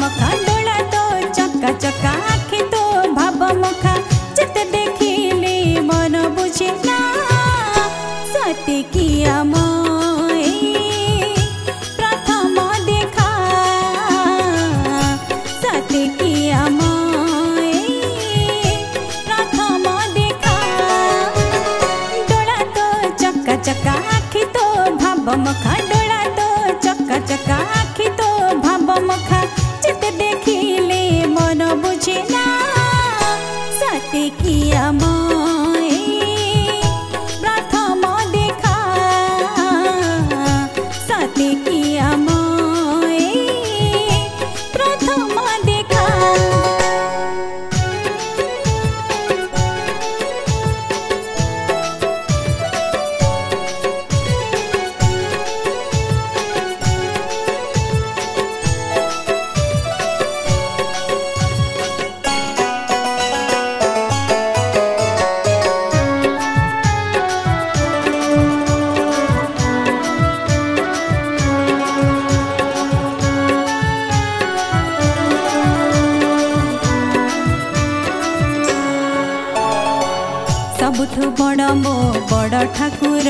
मखा डोला तो चक्का चक्का आखि तो भाव मखा जिते देखिले मन बुझे ना सत्य किया मोए प्रथम देखा सत्य किया मोए प्रथम देखा डोला तो चक्का चक्का आखि तो भाव मखा डोला तो चक्का चक्का आखि तो भाव मखा जिते देखिले मन बुझे ना सत्य किया मोए प्रथम देखा सत्य किया मोए प्रथम देखा। सबुठु बड़ मो बड़ ठाकुर